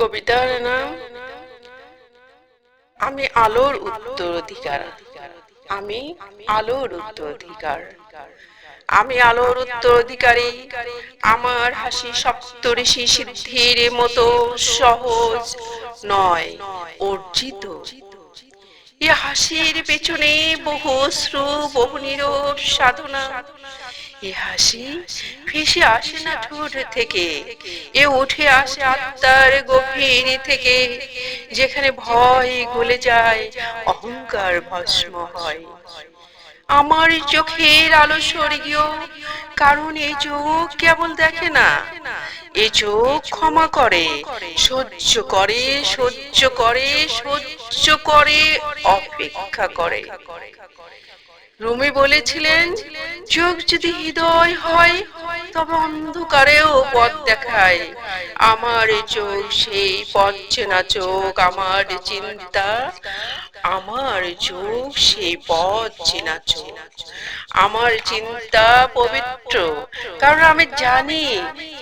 কবিতার নাম আমি আলোর উত্তরাধিকার। আমি আলোর উত্তরাধিকার। আমি আলোর উত্তরাধিকারী। আমার হাসি সপ্তঋষি সিদ্ধির মতো সহজ নয়, অর্জিত। এ হাসির পেছনে বহু অশ্রু, বহু নীরব সাধনা। এ হাসি ভেসে আসে না ঠোঁট থেকে, এ উঠে আসে আত্মার গভীর থেকে, যেখানে ভয় গলে যায়, অহংকার ভস্ম হয়। আমার চোখের আলো স্বর্গীয়, কারণ এই চোখ কেবল দেখে না, এ চোখ ক্ষমা করে, সহ্য করে, সহ্য করে, সহ্য করে, অপেক্ষা করে। রুমি বলেছিলেন, চোখ যদি হৃদয় হয় তবে অন্ধকারেও পথ দেখায়। আমার চোখ সেই পথ চেনা চোখ, আমার চিন্তা, আমার চোখ সেই পথ চেনা চোখ। আমার চিন্তা পবিত্র, কারণ আমি জানি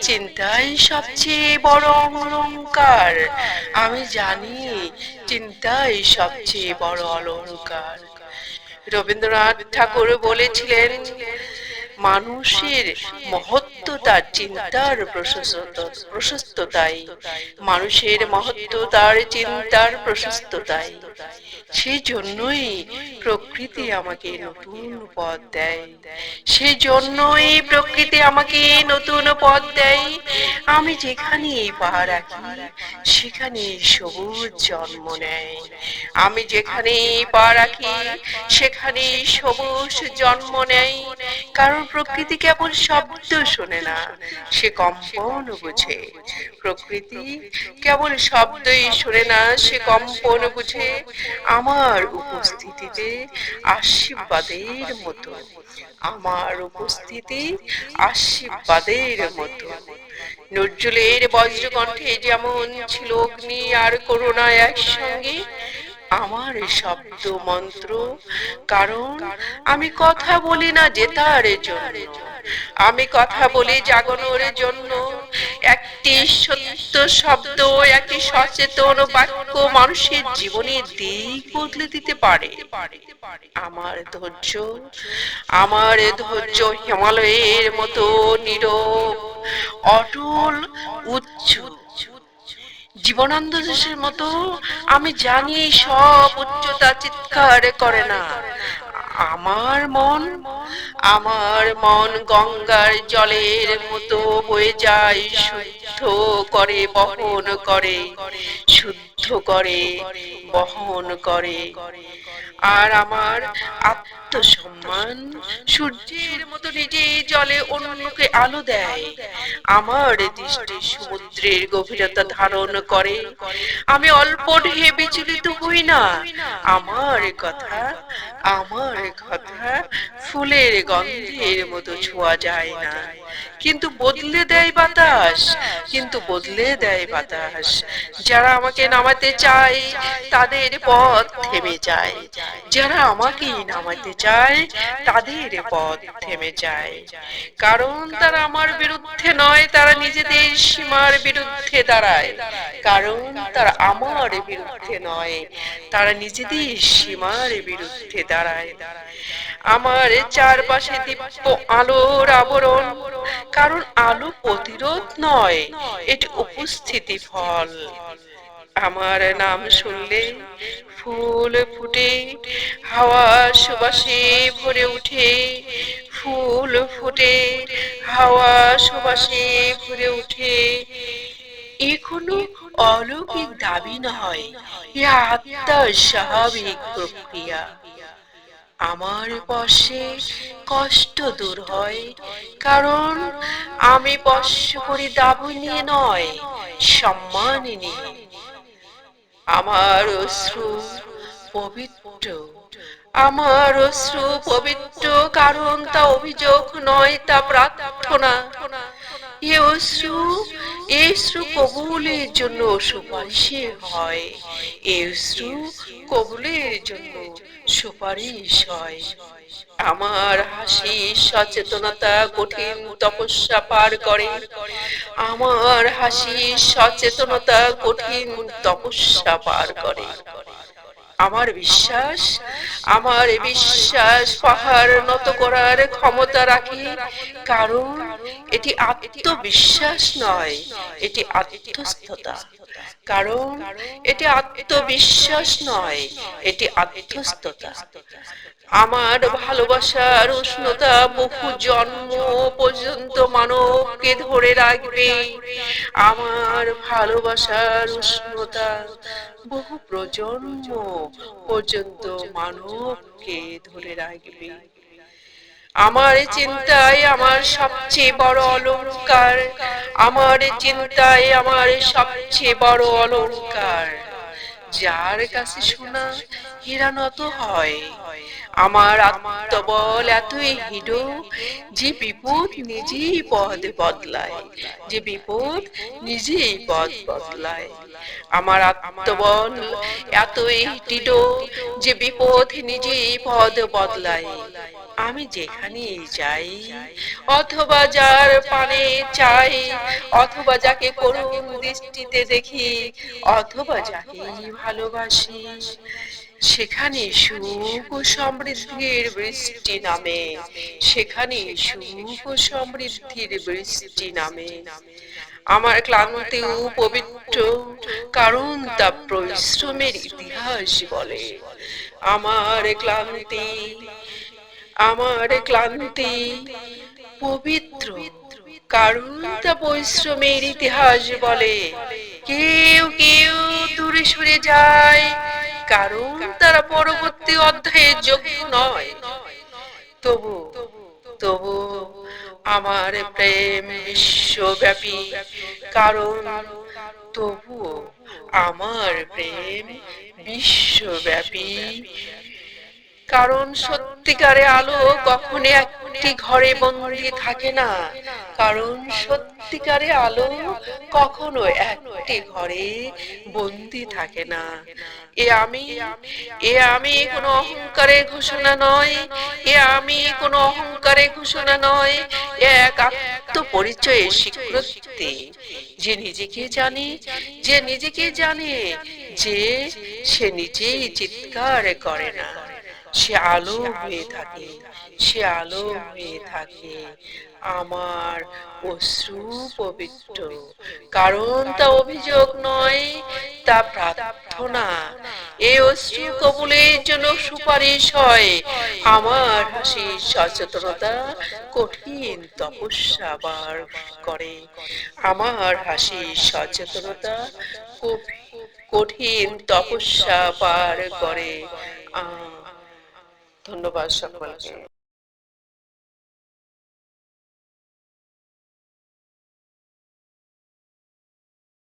চিন্তাই সবচেয়ে বড় অলংকার। আমি জানি চিন্তাই সবচেয়ে বড় অলংকার। রবীন্দ্রনাথ ঠাকুর বলেছিলেন, মানুষের মহত্ব তার চিন্তার প্রশস্ততাই। মানুষের মহত্ব তার চিন্তার প্রশস্ততাই। সেই জন্যই প্রকৃতি আমাকে নতুন পথ দেয়। সেই জন্যই প্রকৃতি আমাকে নতুন পথ দেয়। আমি যেখানে পা রাখি সেখানে সবুজ জন্ম নেয়। আমি যেখানে পা রাখি সেখানে সবুজ জন্ম নেয়। কারণ প্রকৃতি কেবল শব্দ শোনে না, সে কম্পন বুঝে। প্রকৃতি কেবল শব্দই শোনে না, সে কম্পন বুঝে। আমার উপস্থিতিতে আশীর্বাদের মতো, আমার উপস্থিতি আশীর্বাদের মতো। নজরুলের বজ্রকণ্ঠে যেমন ছিল অগ্নি আর করুণা একসঙ্গে, আমার শব্দ মন্ত্র। কারণ আমি কথা বলি না জেতার জন্য, আমি কথা বলি জাগানোর জন্য। একটি সত্য শব্দ, একটি সচেতন বাক্য মানুষের জীবনের দিক বদলে দিতে পারে। আমার ধৈর্য, আমার ধৈর্য হিমালয়ের মতো নীরব, অটল, উচ্চ। জীবনানন্দ দাশের মতো আমি জানি সব উচ্চতা চিৎকার করে না। আমার মন, আমার মন গঙ্গার জলের মতো বয়ে যায়, শুদ্ধ করে, বহন করে, শুদ্ধ করে, বহন করে। আর আমার আত্মসম্মান সূর্যের মতো নিজে জলে অন্যকে আলো দেয়। আমার দৃষ্টি সমুদ্রের গভীরতা ধারণ করে। আমি অল্প ঢেউ বিচলিত হই না। আমার কথা, আমার কথা ফুলের গন্ধের মতো ছোঁয়া যায় না। কিন্তু বদলে দেয় বাতাস, কিন্তু বদলে দেয় বাতাস। যারা আমাকে নামাতে চায় তাদের পথ থেমে যায়। যারা আমাকে নামাতে চায় তাদের পথ থেমে যায়। কারণ তারা আমার বিরুদ্ধে নয়, তারা নিজেদের সীমার বিরুদ্ধে দাঁড়ায়। কারণ তারা আমার বিরুদ্ধে নয়, তারা নিজেদের সীমার বিরুদ্ধে দাঁড়ায়। আমার চারপাশে দীপ্ত আলোর আবরণ, কারণ আলো প্রতিরোধ নয়, এটি উপস্থিতি ফল। আমার নাম শুনলে ফুল ফুটে, হাওয়া সুবাসে ভরে উঠে। ফুল ফুটে, হাওয়া সুবাসে ভরে উঠে। এ কোনো অলৌকিক দাবি নয়, এ আত্মার স্বাভাবিক প্রক্রিয়া। আমার স্পর্শে কষ্ট দূর হয়, কারণ আমি স্পর্শ করি দাবি নিয়ে নয়, সম্মান নিয়ে। আমার অশ্রু পবিত্র, আমার অশ্রু পবিত্র, কারণ তা অভিযোগ নয়, তা প্রার্থনা। এ অশ্রু, এ অশ্রু কবুলের জন্য সুপারিশে হয়। এ অশ্রু কবুলের জন্য সুপারিশ হয়। আমার হাসি সচেতনতা কঠিন তপস্যা পার করে, আমার হাসি সচেতনতা কঠিন তপস্যা পার করে। আমার বিশ্বাস, আমার বিশ্বাস পাহাড় নত করার ক্ষমতা রাখে, কারণ এটি আত্মবিশ্বাস নয়, এটি আত্মস্থতা। কারণ এটি আত্মবিশ্বাস নয়, এটি আত্মস্থতা। আমার ভালোবাসার উষ্ণতা বহু জন্ম পর্যন্ত মানবকে ধরে রাখবে। আমার ভালোবাসার উষ্ণতা বহু প্রজন্ম পর্যন্ত মানবকে ধরে রাখবে। আমার চিন্তায় আমার সবচেয়ে বড় অলংকার, আমার চিন্তায় আমার সবচেয়ে বড় অলংকার। যার কাছে সোনা হীরা নত হয়। আমার আত্মবল এতই দৃঢ় যে বিপদ নিজেই পথ বদলায়, যে বিপদ নিজেই পথ বদলায়। আমার আত্মবল এতই দৃঢ় যে বিপদ নিজেই পথ বদলায়। আমি যেখানেই যাই, অথবা যার পানে চাই, অথবা যাকে করুণ দৃষ্টিতে দেখি, অথবা যাকে ভালোবাসি, সেখানে সুখ ও সমৃদ্ধির বৃষ্টি নামে, সেখানে সুখ ও সমৃদ্ধির বৃষ্টি নামে। আমার ক্লান্তি পবিত্র, কারণ তা পরিশ্রমের ইতিহাস বলে। আমার ক্লান্তি, আমার ক্লান্তি পবিত্র, কারণ তা পরিশ্রমের ইতিহাস বলে। কেউ কেউ দূরে সরে যায়, কারণ তারা পরবর্তী অধ্যায়ের যোগ্য নয়। তবু তবু আমার প্রেম বিশ্বব্যাপী, কারণ তবু আমার প্রেম বিশ্বব্যাপী। কারণ সত্যিকারে আলো কখনো একটি ঘরে বন্দী থাকে না, কারণ সত্যিকারে আলো কখনো একটি ঘরে বন্দী থাকে না। এ আমি, এ আমি কোনো অহংকারের ঘোষণা নয়, এ আমি কোনো অহংকারের ঘোষণা নয়, এক আত্মপরিচয়ের স্বীকৃতি। যে নিজেকে জানে, যে নিজেকে জানে যে সে নিজেই চিৎকার করে না, সে আলো হয়ে থাকে, সে আলো হয়ে থাকে। আমার অশ্রু পবিত্র, কারণ তা অভিযোগ নয়, তা প্রার্থনা। এই অশ্রু কবুলের জন্য সুপারিশ হয়। আমার হাসি সচেতনতা কঠিন তপস্যা বার করে, আমার হাসি সচেতনতা কঠিন তপস্যা পার করে। ধন্যবাদ সকলকে।